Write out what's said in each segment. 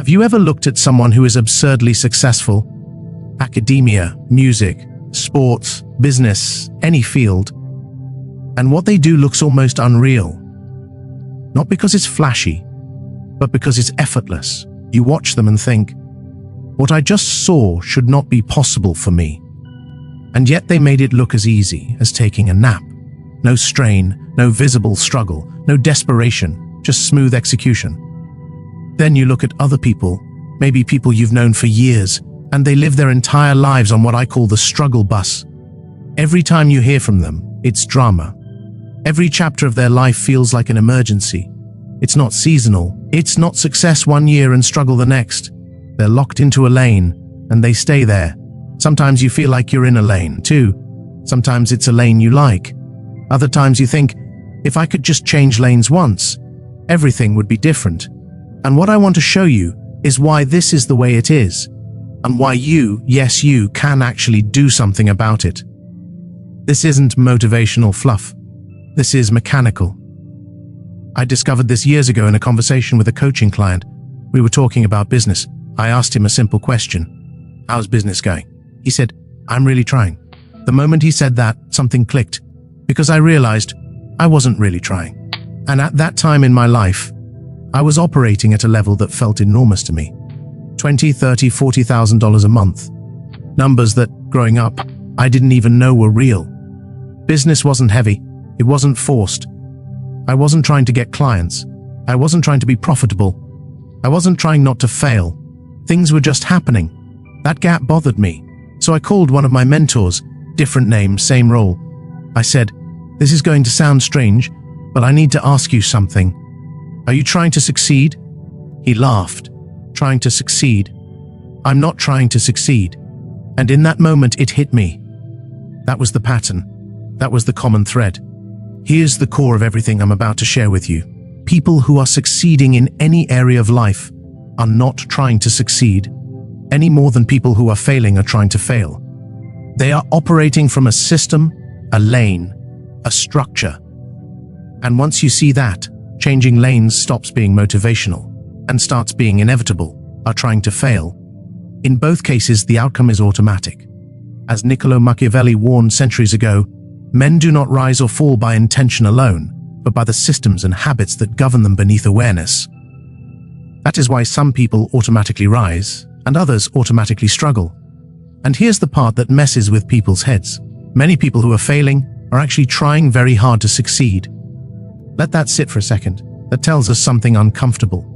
Have you ever looked at someone who is absurdly successful? Academia, music, sports, business, any field. And what they do looks almost unreal. Not because it's flashy, but because it's effortless. You watch them and think, what I just saw should not be possible for me. And yet they made it look as easy as taking a nap. No strain, no visible struggle, no desperation, just smooth execution. Then you look at other people, maybe people you've known for years, and they live their entire lives on what I call the struggle bus. Every time you hear from them, it's drama. Every chapter of their life feels like an emergency. It's not seasonal. It's not success one year and struggle the next. They're locked into a lane, and they stay there. Sometimes you feel like you're in a lane, too. Sometimes it's a lane you like. Other times you think, if I could just change lanes once, everything would be different. And what I want to show you is why this is the way it is, and why you, yes you, can actually do something about it. This isn't motivational fluff. This is mechanical. I discovered this years ago in a conversation with a coaching client. We were talking about business. I asked him a simple question. How's business going? He said, I'm really trying. The moment he said that, something clicked, because I realized I wasn't really trying. And at that time in my life, I was operating at a level that felt enormous to me. $20,000, $30,000, $40,000 a month. Numbers that, growing up, I didn't even know were real. Business wasn't heavy. It wasn't forced. I wasn't trying to get clients. I wasn't trying to be profitable. I wasn't trying not to fail. Things were just happening. That gap bothered me. So I called one of my mentors, different name, same role. I said, this is going to sound strange, but I need to ask you something. Are you trying to succeed? He laughed. Trying to succeed? I'm not trying to succeed. And in that moment, it hit me. That was the pattern. That was the common thread. Here's the core of everything I'm about to share with you. People who are succeeding in any area of life are not trying to succeed, any more than people who are failing are trying to fail. They are operating from a system, a lane, a structure. And once you see that, changing lanes stops being motivational and starts being inevitable, are trying to fail. In both cases, the outcome is automatic. As Niccolò Machiavelli warned centuries ago, men do not rise or fall by intention alone, but by the systems and habits that govern them beneath awareness. That is why some people automatically rise and others automatically struggle. And here's the part that messes with people's heads. Many people who are failing are actually trying very hard to succeed. Let that sit for a second. That tells us something uncomfortable.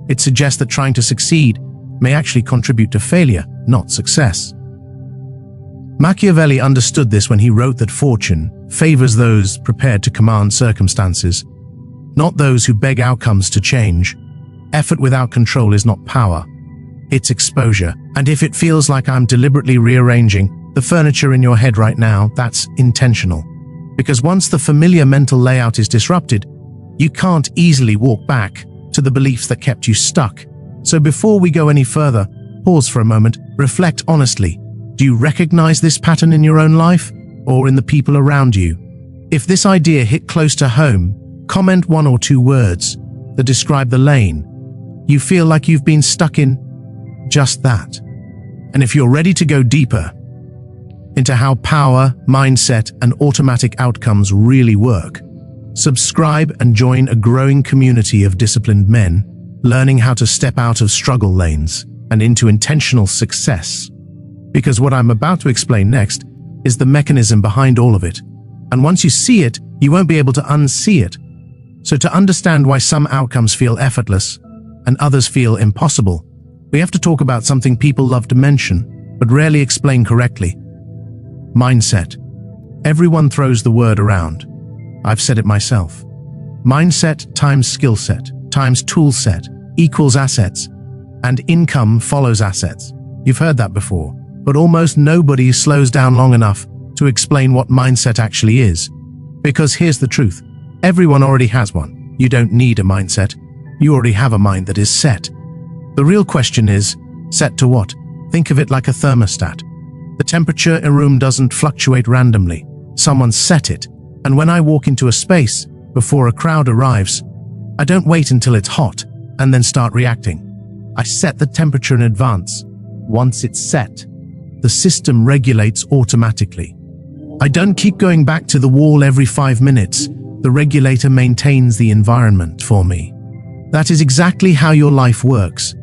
It suggests that trying to succeed may actually contribute to failure, not success. Machiavelli understood this when he wrote that fortune favors those prepared to command circumstances, not those who beg outcomes to change. Effort without control is not power, it's exposure. And if it feels like I'm deliberately rearranging the furniture in your head right now, that's intentional. Because once the familiar mental layout is disrupted, you can't easily walk back to the beliefs that kept you stuck. So before we go any further, pause for a moment, reflect honestly. Do you recognize this pattern in your own life or in the people around you? If this idea hit close to home, comment 1 or 2 words that describe the lane you feel like you've been stuck in. Just that. And if you're ready to go deeper into how power, mindset, and automatic outcomes really work, subscribe and join a growing community of disciplined men, learning how to step out of struggle lanes and into intentional success. Because what I'm about to explain next is the mechanism behind all of it. And once you see it, you won't be able to unsee it. So to understand why some outcomes feel effortless and others feel impossible, we have to talk about something people love to mention, but rarely explain correctly. Mindset. Everyone throws the word around. I've said it myself. Mindset times skill set times tool set equals assets, and income follows assets. You've heard that before, but almost nobody slows down long enough to explain what mindset actually is. Because here's the truth. Everyone already has one. You don't need a mindset. You already have a mind that is set. The real question is, set to what? Think of it like a thermostat. The temperature in a room doesn't fluctuate randomly. Someone set it. And when I walk into a space, before a crowd arrives, I don't wait until it's hot and then start reacting. I set the temperature in advance. Once it's set, the system regulates automatically. I don't keep going back to the wall every 5 minutes. The regulator maintains the environment for me. That is exactly how your life works.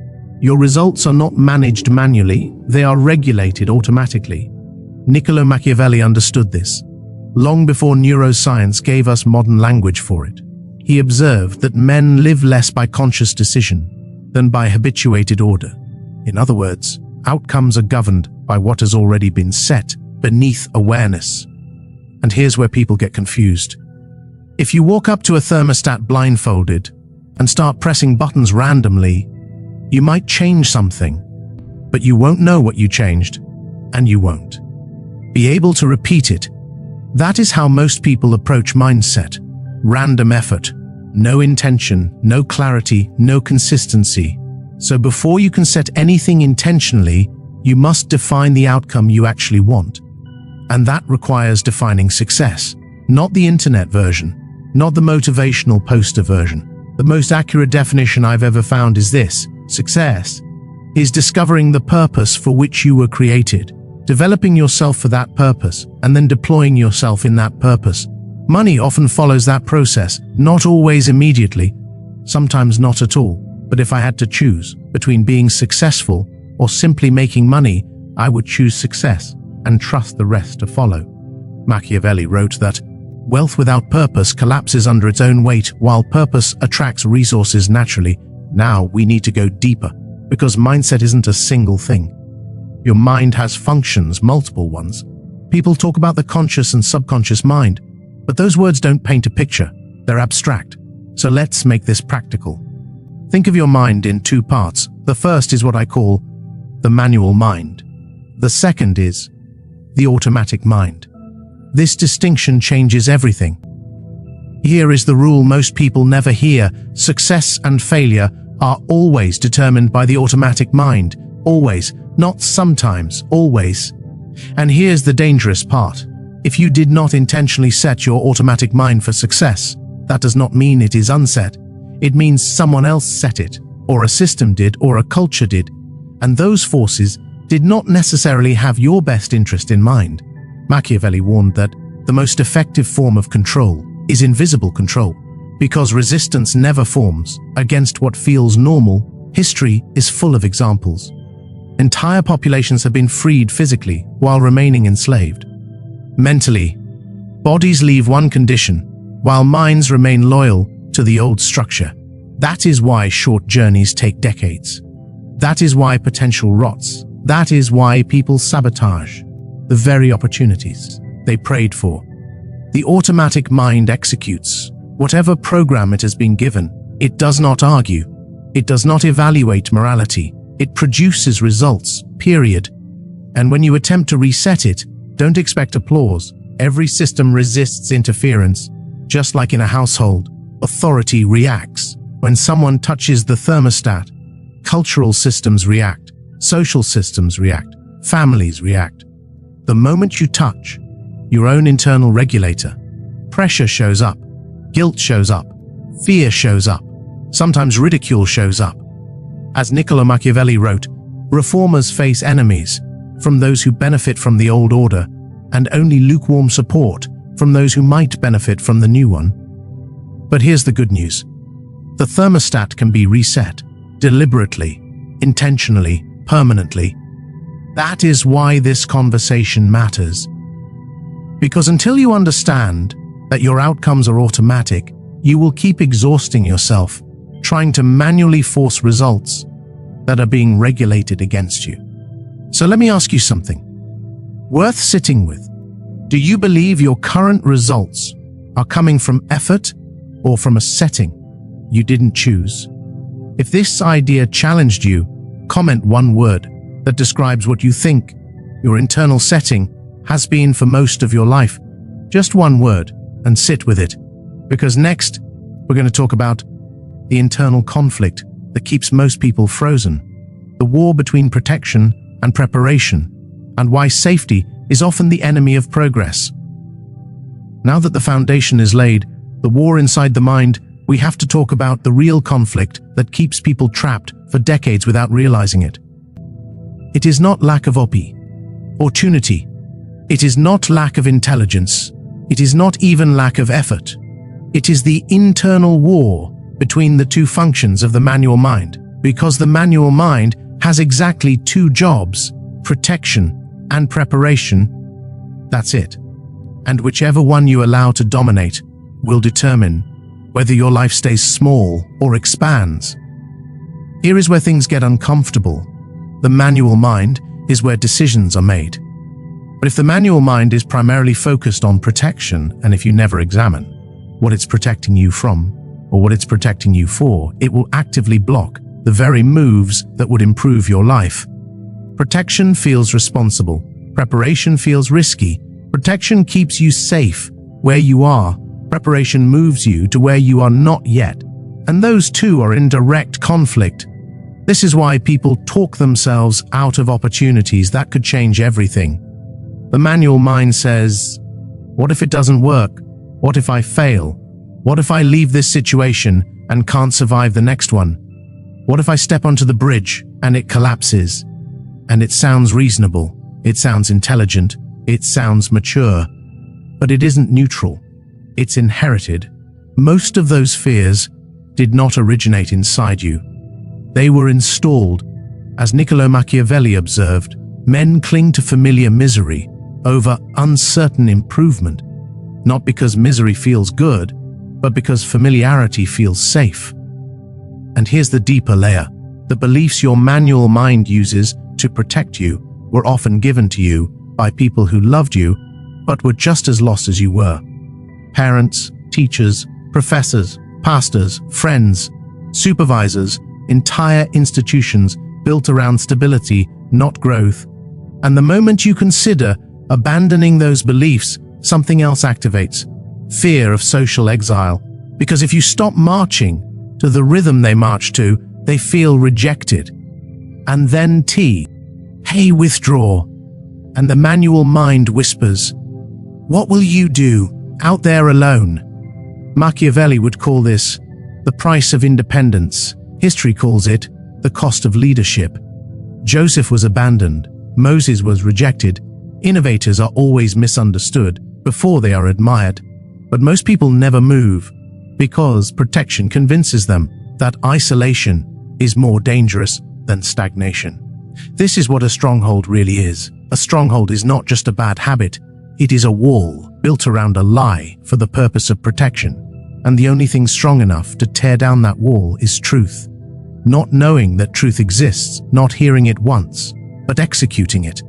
Your results are not managed manually, they are regulated automatically. Niccolò Machiavelli understood this, long before neuroscience gave us modern language for it. He observed that men live less by conscious decision than by habituated order. In other words, outcomes are governed by what has already been set beneath awareness. And here's where people get confused. If you walk up to a thermostat blindfolded and start pressing buttons randomly, you might change something, but you won't know what you changed, and you won't be able to repeat it. That is how most people approach mindset. Random effort, no intention, no clarity, no consistency. So before you can set anything intentionally, you must define the outcome you actually want. And that requires defining success, not the internet version, not the motivational poster version. The most accurate definition I've ever found is this: success is discovering the purpose for which you were created, developing yourself for that purpose, and then deploying yourself in that purpose. Money often follows that process, not always immediately, sometimes not at all. But if I had to choose between being successful or simply making money, I would choose success and trust the rest to follow. Machiavelli wrote that wealth without purpose collapses under its own weight, while purpose attracts resources naturally. Now we need to go deeper, because mindset isn't a single thing. Your mind has functions, multiple ones. People talk about the conscious and subconscious mind, but those words don't paint a picture. They're abstract. So let's make this practical. Think of your mind in two parts. The first is what I call the manual mind. The second is the automatic mind. This distinction changes everything. Here is the rule most people never hear: success and failure are always determined by the automatic mind. Always, not sometimes, always. And here's the dangerous part. If you did not intentionally set your automatic mind for success, that does not mean it is unset. It means someone else set it, or a system did, or a culture did, and those forces did not necessarily have your best interest in mind. Machiavelli warned that the most effective form of control is invisible control, because resistance never forms against what feels normal. History is full of examples. Entire populations have been freed physically while remaining enslaved. Mentally, bodies leave one condition, while minds remain loyal to the old structure. That is why short journeys take decades. That is why potential rots. That is why people sabotage the very opportunities they prayed for. The automatic mind executes whatever program it has been given. It does not argue. It does not evaluate morality. It produces results, period. And when you attempt to reset it, don't expect applause. Every system resists interference. Just like in a household, authority reacts. When someone touches the thermostat, cultural systems react, social systems react, families react. The moment you touch your own internal regulator, pressure shows up, guilt shows up, fear shows up, sometimes ridicule shows up. As Niccolò Machiavelli wrote, reformers face enemies from those who benefit from the old order, and only lukewarm support from those who might benefit from the new one. But here's the good news. The thermostat can be reset, deliberately, intentionally, permanently. That is why this conversation matters. Because until you understand that your outcomes are automatic, you will keep exhausting yourself, trying to manually force results that are being regulated against you. So let me ask you something worth sitting with. Do you believe your current results are coming from effort or from a setting you didn't choose? If this idea challenged you, comment one word that describes what you think your internal setting has been for most of your life. Just one word, and sit with it. Because next, we're going to talk about the internal conflict that keeps most people frozen, the war between protection and preparation, and why safety is often the enemy of progress. Now that the foundation is laid, the war inside the mind, we have to talk about the real conflict that keeps people trapped for decades without realizing it. It is not lack of opportunity. It is not lack of intelligence. It is not even lack of effort. It is the internal war between the two functions of the manual mind, because the manual mind has exactly two jobs: protection and preparation. That's it. And whichever one you allow to dominate will determine whether your life stays small or expands. Here is where things get uncomfortable. The manual mind is where decisions are made. But if the manual mind is primarily focused on protection, and if you never examine what it's protecting you from or what it's protecting you for, it will actively block the very moves that would improve your life. Protection feels responsible. Preparation feels risky. Protection keeps you safe where you are. Preparation moves you to where you are not yet. And those two are in direct conflict. This is why people talk themselves out of opportunities that could change everything. The manual mind says, what if it doesn't work? What if I fail? What if I leave this situation and can't survive the next one? What if I step onto the bridge and it collapses? And it sounds reasonable. It sounds intelligent. It sounds mature. But it isn't neutral. It's inherited. Most of those fears did not originate inside you. They were installed. As Niccolò Machiavelli observed, men cling to familiar misery over uncertain improvement, not because misery feels good, but because familiarity feels safe. And here's the deeper layer. The beliefs your manual mind uses to protect you were often given to you by people who loved you, but were just as lost as you were. Parents, teachers, professors, pastors, friends, supervisors, entire institutions built around stability, not growth. And the moment you consider abandoning those beliefs, something else activates: fear of social exile. Because if you stop marching to the rhythm they march to, they feel rejected. And then hey, withdraw. And the manual mind whispers, what will you do out there alone? Machiavelli would call this the price of independence. History calls it the cost of leadership. Joseph was abandoned. Moses was rejected. Innovators are always misunderstood before they are admired. But most people never move because protection convinces them that isolation is more dangerous than stagnation. This is what a stronghold really is. A stronghold is not just a bad habit. It is a wall built around a lie for the purpose of protection. And the only thing strong enough to tear down that wall is truth. Not knowing that truth exists, not hearing it once, but executing it.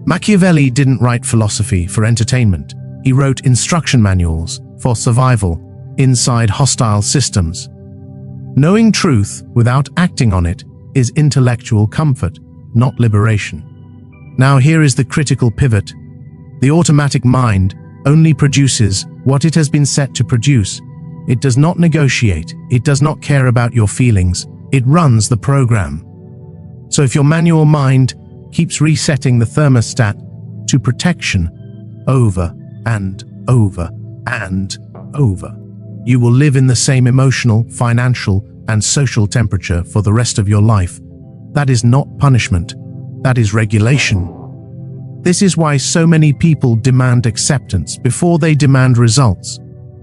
Machiavelli didn't write philosophy for entertainment. He wrote instruction manuals for survival inside hostile systems. Knowing truth without acting on it is intellectual comfort, not liberation. Now here is the critical pivot. The automatic mind only produces what it has been set to produce. It does not negotiate. It does not care about your feelings. It runs the program. So if your manual mind keeps resetting the thermostat to protection over and over and over, you will live in the same emotional, financial, and social temperature for the rest of your life. That is not punishment. That is regulation. This is why so many people demand acceptance before they demand results.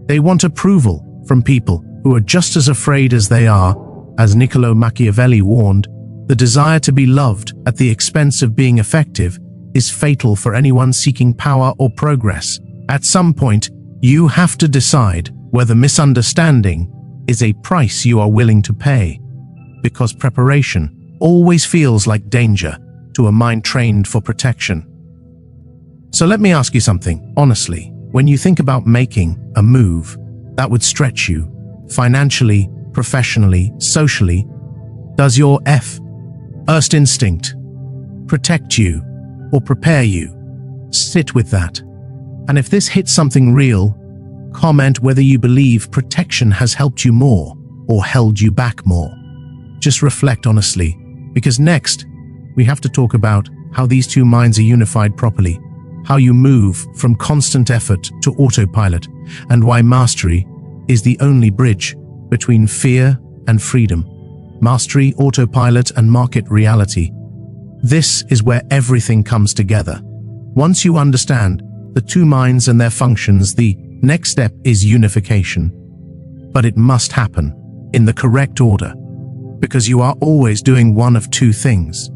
They want approval from people who are just as afraid as they are. As Niccolò Machiavelli warned, the desire to be loved at the expense of being effective is fatal for anyone seeking power or progress. At some point, you have to decide whether misunderstanding is a price you are willing to pay, because preparation always feels like danger to a mind trained for protection. So let me ask you something, honestly. When you think about making a move that would stretch you financially, professionally, socially, does your first instinct protect you or prepare you? Sit with that. And if this hits something real, comment whether you believe protection has helped you more or held you back more. Just reflect honestly, because next we have to talk about how these two minds are unified properly, how you move from constant effort to autopilot, and why mastery is the only bridge between fear and freedom. mastery, autopilot, and market reality. This is where everything comes together. Once you understand the two minds and their functions, the next step is unification. But it must happen in the correct order, because you are always doing one of two things.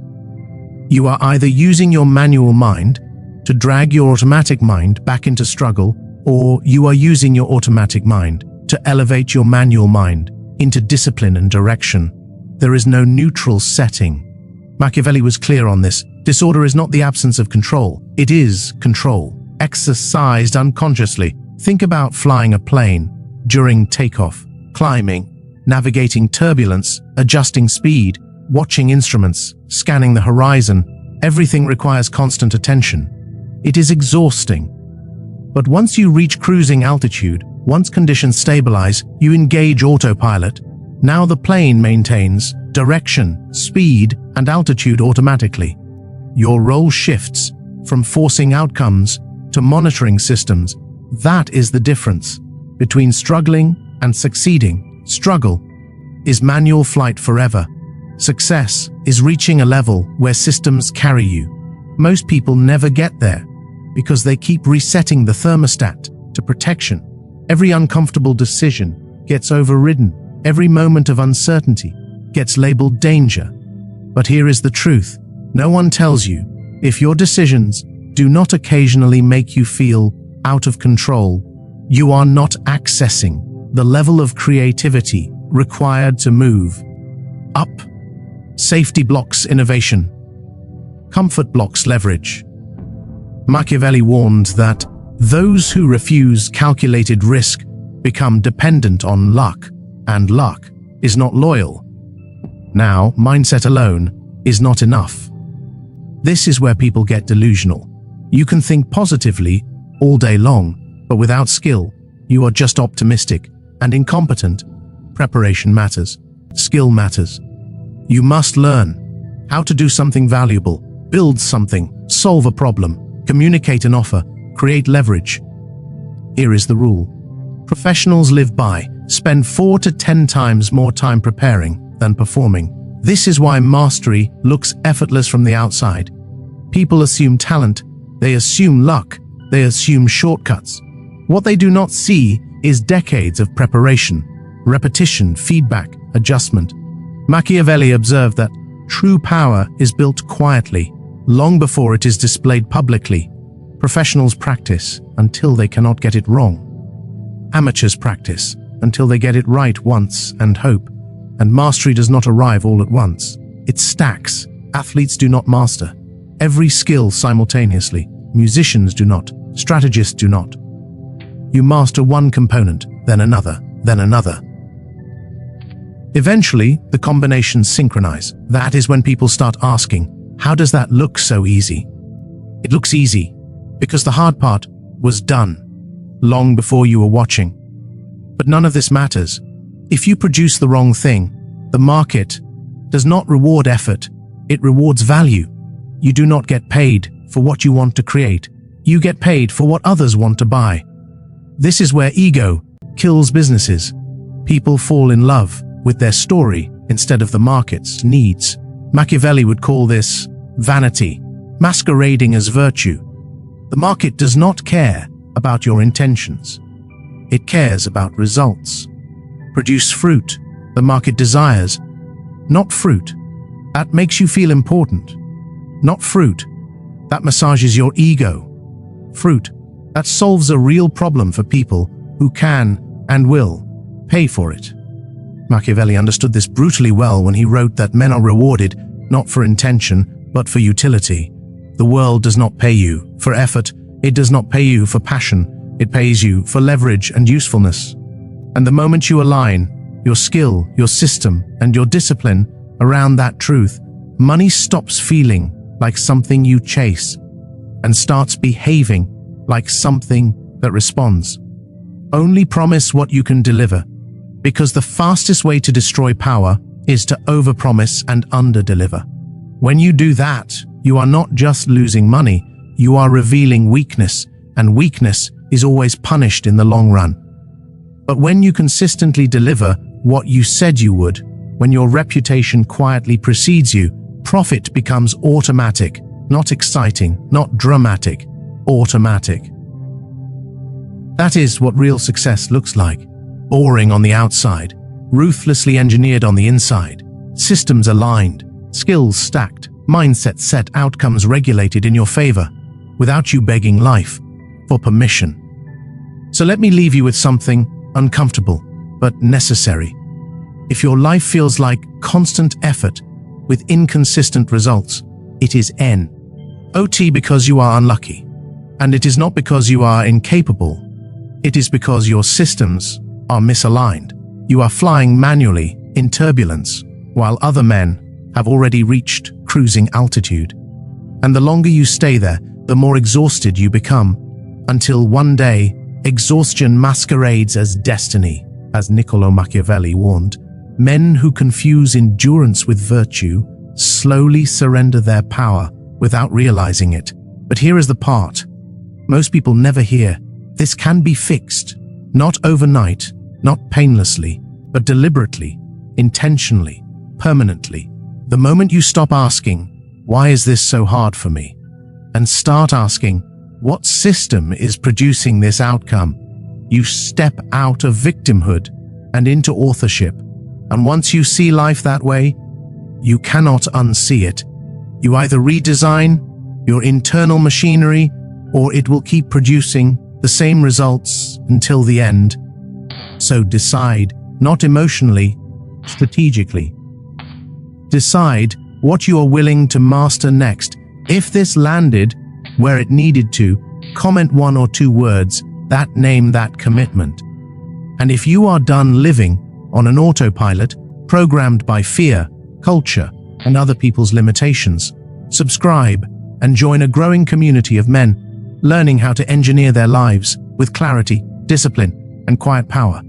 You are either using your manual mind to drag your automatic mind back into struggle, or you are using your automatic mind to elevate your manual mind into discipline and direction. There is no neutral setting. Machiavelli was clear on this. Disorder is not the absence of control. It is control, exercised unconsciously. Think about flying a plane during takeoff, climbing, navigating turbulence, adjusting speed, watching instruments, scanning the horizon. Everything requires constant attention. It is exhausting. But once you reach cruising altitude, once conditions stabilize, you engage autopilot. Now the plane maintains direction, speed, and altitude automatically. Your role shifts from forcing outcomes to monitoring systems. That is the difference between struggling and succeeding. Struggle is manual flight forever. Success is reaching a level where systems carry you. Most people never get there because they keep resetting the thermostat to protection. Every uncomfortable decision gets overridden. Every moment of uncertainty gets labeled danger. But here is the truth. No one tells you. If your decisions do not occasionally make you feel out of control, you are not accessing the level of creativity required to move up. Safety blocks innovation. Comfort blocks leverage. Machiavelli warned that those who refuse calculated risk become dependent on luck, and luck is not loyal. Now, mindset alone is not enough. This is where people get delusional. You can think positively all day long, but without skill, you are just optimistic and incompetent. Preparation matters. Skill matters. You must learn how to do something valuable, build something, solve a problem, communicate an offer, create leverage. Here is the rule. Professionals live by, spend 4 to 10 times more time preparing than performing. This is why mastery looks effortless from the outside. People assume talent, they assume luck, they assume shortcuts. What they do not see is decades of preparation, repetition, feedback, adjustment. Machiavelli observed that true power is built quietly, long before it is displayed publicly. Professionals practice until they cannot get it wrong. Amateurs practice until they get it right once and hope. And mastery does not arrive all at once. It stacks. Athletes do not master every skill simultaneously. Musicians do not. Strategists do not. You master one component, then another, then another. Eventually, the combinations synchronize. That is when people start asking, how does that look so easy? It looks easy because the hard part was done long before you were watching. But none of this matters. If you produce the wrong thing, the market does not reward effort, it rewards value. You do not get paid for what you want to create. You get paid for what others want to buy. This is where ego kills businesses. People fall in love with their story instead of the market's needs. Machiavelli would call this vanity, masquerading as virtue. The market does not care about your intentions. It cares about results. Produce fruit the market desires, not fruit that makes you feel important, not fruit that massages your ego, fruit that solves a real problem for people who can and will pay for it. Machiavelli understood this brutally well when he wrote that men are rewarded not for intention but for utility. The world does not pay you for effort, it does not pay you for passion, it pays you for leverage and usefulness. And the moment you align your skill, your system, and your discipline around that truth, money stops feeling like something you chase and starts behaving like something that responds. Only promise what you can deliver, because the fastest way to destroy power is to overpromise and underdeliver. When you do that, you are not just losing money, you are revealing weakness, and weakness is always punished in the long run. But when you consistently deliver what you said you would, When your reputation quietly precedes you, profit becomes automatic, not exciting, not dramatic, automatic. That is what real success looks like. Boring on the outside, ruthlessly engineered on the inside, systems aligned, skills stacked, mindset set, outcomes regulated in your favor, without you begging life for permission. So let me leave you with something uncomfortable, but necessary. If your life feels like constant effort with inconsistent results, it is not because you are unlucky. And it is not because you are incapable. It is because your systems are misaligned. You are flying manually in turbulence, while other men have already reached cruising altitude. And the longer you stay there, the more exhausted you become, until one day, exhaustion masquerades as destiny, as Niccolò Machiavelli warned. Men who confuse endurance with virtue slowly surrender their power without realizing it. But here is the part most people never hear. This can be fixed, not overnight, not painlessly, but deliberately, intentionally, permanently. The moment you stop asking, "Why is this so hard for me?" and start asking, "What system is producing this outcome?" you step out of victimhood and into authorship. And once you see life that way, you cannot unsee it. You either redesign your internal machinery, or it will keep producing the same results until the end. So decide, not emotionally, strategically. Decide what you are willing to master next. If this landed where it needed to, comment 1 or 2 words that name that commitment. And if you are done living on an autopilot, programmed by fear, culture, and other people's limitations, subscribe and join a growing community of men learning how to engineer their lives with clarity, discipline, and quiet power.